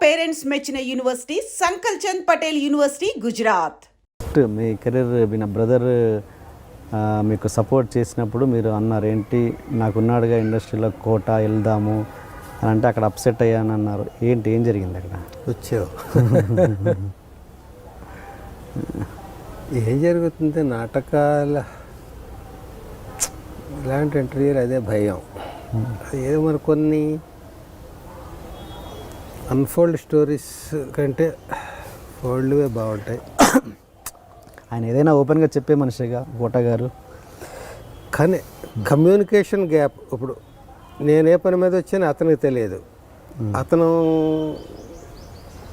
Parents మెచ్చిన university సంకల్ Chand Patel university Gujarat. మీ career మీ brother మీకు support చేసినప్పుడు మీరు అన్నారు ఏంటి, నాకున్నాడుగా ఇండస్ట్రీలో కోట వెళ్దాము అని అంటే అక్కడ అప్సెట్ అయ్యాను అన్నారు. ఏంటి, ఏం జరిగింది అక్కడ? వచ్చావు ఏం జరుగుతుంది నాటకాల ఇలాంటి ఇంటర్వ్యూలు అదే భయం. ఏదో మరి కొన్ని అన్ఫోల్డ్ స్టోరీస్ కంటే ఫోల్డ్వే బాగుంటాయి. ఆయన ఏదైనా ఓపెన్గా చెప్పే మనిషిగా కోట గారు, కానీ కమ్యూనికేషన్ గ్యాప్. ఇప్పుడు నేను ఏ పని మీద వచ్చానో అతనికి తెలియదు, అతను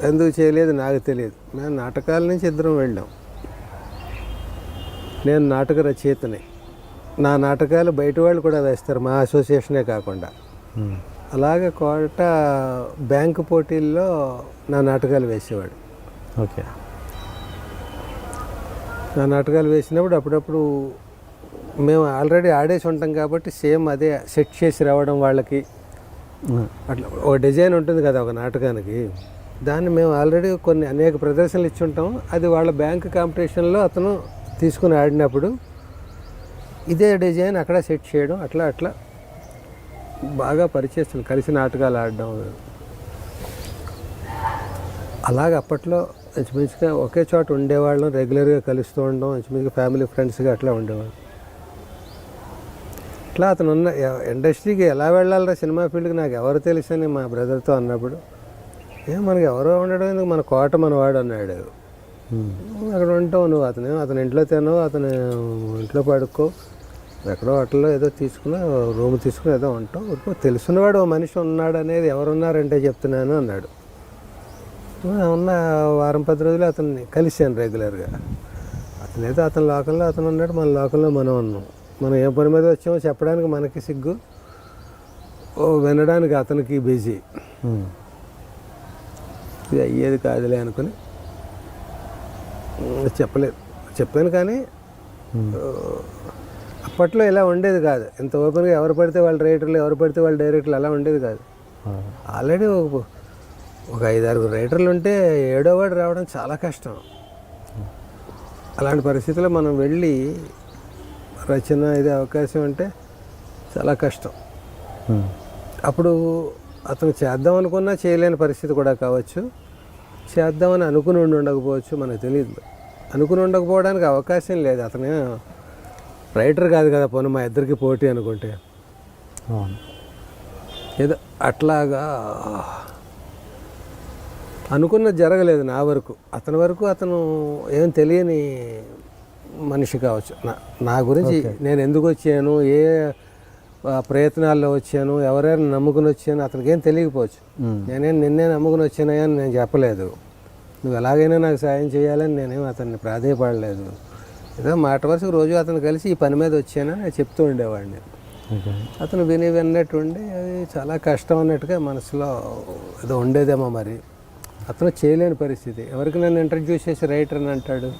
ఎందుకు చేయలేదు నాకు తెలియదు. మేము నాటకాల నుంచి ఇద్దరం వెళ్ళాం. నేను నాటక రచయితని, నా నాటకాలు బయట వాళ్ళు కూడా వేస్తారు, మా అసోసియేషనే కాకుండా. అలాగే కోట బ్యాంకు పోటీల్లో నా నాటకాలు వేసేవాడు. ఓకే, నా నాటకాలు వేసినప్పుడు అప్పుడప్పుడు మేము ఆల్రెడీ ఆడేసి ఉంటాం కాబట్టి సేమ్ అదే సెట్ చేసి రావడం వాళ్ళకి. అట్లా ఒక డిజైన్ ఉంటుంది కదా ఒక నాటకానికి, దాన్ని మేము ఆల్రెడీ కొన్ని అనేక ప్రదర్శనలు ఇచ్చి ఉంటాం. అది వాళ్ళ బ్యాంక్ కాంపిటీషన్లో అతను తీసుకుని ఆడినప్పుడు ఇదే డిజైన్ అక్కడ సెట్ చేయడం, అట్లా అట్లా బాగా పరిచయం, కలిసి నాటకాలు ఆడడం. అలాగ అప్పట్లో ఇంచుమించుగా ఒకే చోట ఉండేవాళ్ళం, రెగ్యులర్గా కలుస్తూ ఉండడం, ఇంచుమించుగా ఫ్యామిలీ ఫ్రెండ్స్గా అట్లా ఉండేవాళ్ళం. అట్లా అతను ఉన్న ఇండస్ట్రీకి ఎలా వెళ్ళాలరా సినిమా ఫీల్డ్కి నాకు ఎవరు తెలుసని మా బ్రదర్తో అన్నప్పుడు, మనకి ఎవరో ఉండడం ఎందుకు, మన కోట మనవాడు అన్నాడు. అక్కడ ఉంటావు నువ్వు, అతని ఇంట్లో తినవు, అతను ఇంట్లో పడుకో, ఎక్కడో హోటల్లో ఏదో తీసుకుని రూమ్ తీసుకుని ఏదో ఉంటావు, తెలుసున్నవాడు ఓ మనిషి ఉన్నాడు అనేది ఎవరున్నారంటే చెప్తున్నాను అన్నాడు. ఉన్న వారం 10 రోజులు అతన్ని కలిశాను రెగ్యులర్గా. అతనైతే అతని లోకల్లో అతను ఉన్నాడు, మన లోకల్లో మనం ఉన్నాం. మనం ఏ పని మీద వచ్చామో చెప్పడానికి మనకి సిగ్గు, వినడానికి అతనికి బిజీ. ఇది అయ్యేది కాదులే అనుకుని చెప్పలేదు. చెప్పాను కానీ అప్పట్లో ఇలా ఉండేది కాదు. ఇంత ఓపెన్గా ఎవరు పడితే వాళ్ళ రైటర్లు, ఎవరు పడితే వాళ్ళ డైరెక్టర్లు అలా ఉండేది కాదు. ఆల్రెడీ ఒక 5-6 రైటర్లు ఉంటే 7వ వాడు రావడం చాలా కష్టం. అలాంటి పరిస్థితుల్లో మనం వెళ్ళి రచన ఇదే అవకాశం అంటే చాలా కష్టం. అప్పుడు అతను చేద్దాం అనుకున్నా చేయలేని పరిస్థితి కూడా కావచ్చు, చేద్దామని అనుకుని ఉండకపోవచ్చు, మనకు తెలియదు. అనుకుని ఉండకపోవడానికి అవకాశం లేదు. అతను రైటర్ కాదు కదా, పోనీ మా ఇద్దరికి పోటీ అనుకుంటే. ఏదో అట్లాగా అనుకున్నది జరగలేదు నా వరకు. అతని వరకు అతను ఏం తెలియని మనిషి కావచ్చు. నా గురించి నేను ఎందుకు వచ్చాను, ఏ ప్రయత్నాల్లో వచ్చాను, ఎవరైనా నమ్ముకుని వచ్చాను అతనికి ఏం తెలియకపోవచ్చు. నిన్నే నమ్ముకుని వచ్చానయ్యా అని నేను చెప్పలేదు. నువ్వు ఎలాగైనా నాకు సాయం చేయాలని నేనేం అతన్ని ప్రాధేయపడలేదు. ఏదో మాట వరుసకు రోజు అతను కలిసి ఈ పని మీద వచ్చానని నేను చెప్తూ ఉండేవాడిని. అతను విన్నట్టు ఉండి అది చాలా కష్టం అన్నట్టుగా మనసులో ఏదో ఉండేదేమో. మరి అతను చేయలేని పరిస్థితి. ఎవరికి నన్ను ఇంట్రడ్యూస్ చేసి రైటర్ అని అంటాడు.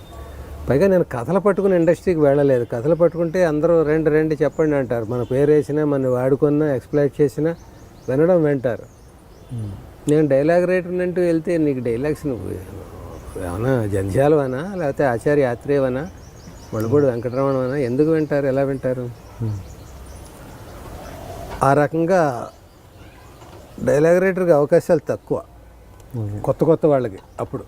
పైగా నేను కథలు పట్టుకుని ఇండస్ట్రీకి వెళ్ళలేదు. కథలు పట్టుకుంటే అందరూ రండి చెప్పండి అంటారు. మన పేరు వేసినా, మన వాడుకున్నా, ఎక్స్ప్లైట్ చేసినా వినడం వింటారు. నేను డైలాగ్ రైటర్ అంటూ వెళ్తే నీకు డైలాగ్స్ నువ్వు ఏమన్నా జంధ్యాలవనా, లేకపోతే ఆచార్య ఆత్రేయవనా, మణిపూడి వెంకటరమణవనా, ఎందుకు వింటారు, ఎలా వింటారు? ఆ రకంగా డైలాగ్ రైటర్కి అవకాశాలు తక్కువ కొత్త వాళ్ళకి. అప్పుడు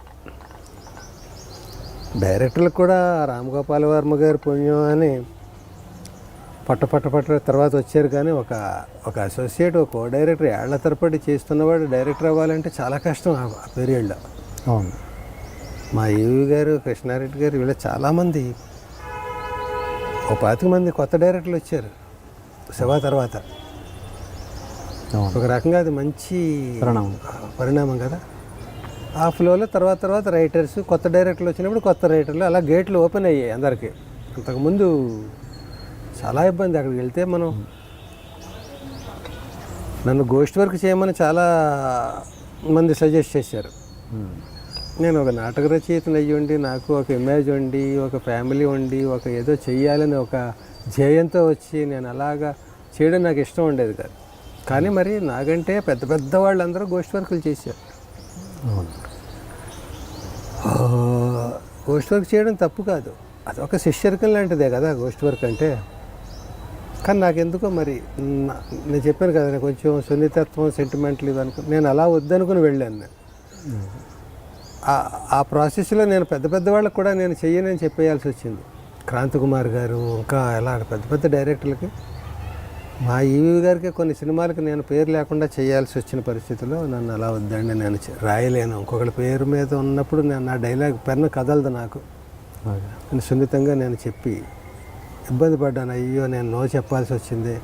డైరెక్టర్లకు కూడా రామగోపాల్ వర్మ గారి పుణ్యం అని పట్ట తర్వాత వచ్చారు. కానీ ఒక అసోసియేట్, ఒక కో డైరెక్టర్ ఏళ్ల తరబడి చేస్తున్నవాడు డైరెక్టర్ అవ్వాలంటే చాలా కష్టం ఆ పీరియడ్లో. అవును, మా ఈవి గారు, కృష్ణారెడ్డి గారు, వీళ్ళ చాలామంది, ఒక 25 మంది కొత్త డైరెక్టర్లు వచ్చారు శివ తర్వాత. ఒక రకంగా అది మంచి పరిణామం కదా. ఆ ఫ్లోలో తర్వాత రైటర్స్, కొత్త డైరెక్టర్లు వచ్చినప్పుడు కొత్త రైటర్లు, అలా గేట్లు ఓపెన్ అయ్యాయి అందరికీ. అంతకుముందు చాలా ఇబ్బంది. అక్కడికి వెళ్తే మనం, నన్ను గోస్ట్ వర్క్ చేయమని చాలా మంది సజెస్ట్ చేశారు. నేను ఒక నాటక రచయితను అయ్యి ఉండి, నాకు ఒక ఇమేజ్ ఉండి, ఒక ఫ్యామిలీ ఉండి, ఒక ఏదో చెయ్యాలని ఒక ధ్యేయంతో వచ్చి నేను అలాగా చేయడం నాకు ఇష్టం ఉండేది కాదు. కానీ మరి నాకంటే పెద్ద వాళ్ళందరూ గోస్ట్ వర్కులు చేశారు. అవును. గోస్ట్ వర్క్ చేయడం తప్పు కాదు, అదొక శిష్యరికం లాంటిదే కదా గోస్ట్ వర్క్ అంటే. కానీ నాకెందుకో మరి నేను చెప్పాను కదా, నేను కొంచెం సున్నితత్వం సెంటిమెంట్లు ఇవనుకో, నేను అలా వద్దనుకుని వెళ్ళాను. నేను ఆ ప్రాసెస్లో నేను పెద్ద వాళ్ళకి కూడా నేను చెయ్యనని చెప్పేయాల్సి వచ్చింది. క్రాంతికుమార్ గారు, ఇంకా ఎలా పెద్ద పెద్ద డైరెక్టర్లకి, మా ఈవీ గారికి కొన్ని సినిమాలకి నేను పేరు లేకుండా చేయాల్సి వచ్చిన పరిస్థితిలో నన్ను అలా వద్దండి, నేను రాయలేను, ఇంకొకరి పేరు మీద ఉన్నప్పుడు నేను నా డైలాగ్ పెన్ను కదలదు నాకు. నేను సున్నితంగా నేను చెప్పి ఇబ్బంది పడ్డాను. అయ్యో నేను నో చెప్పాల్సి వచ్చింది,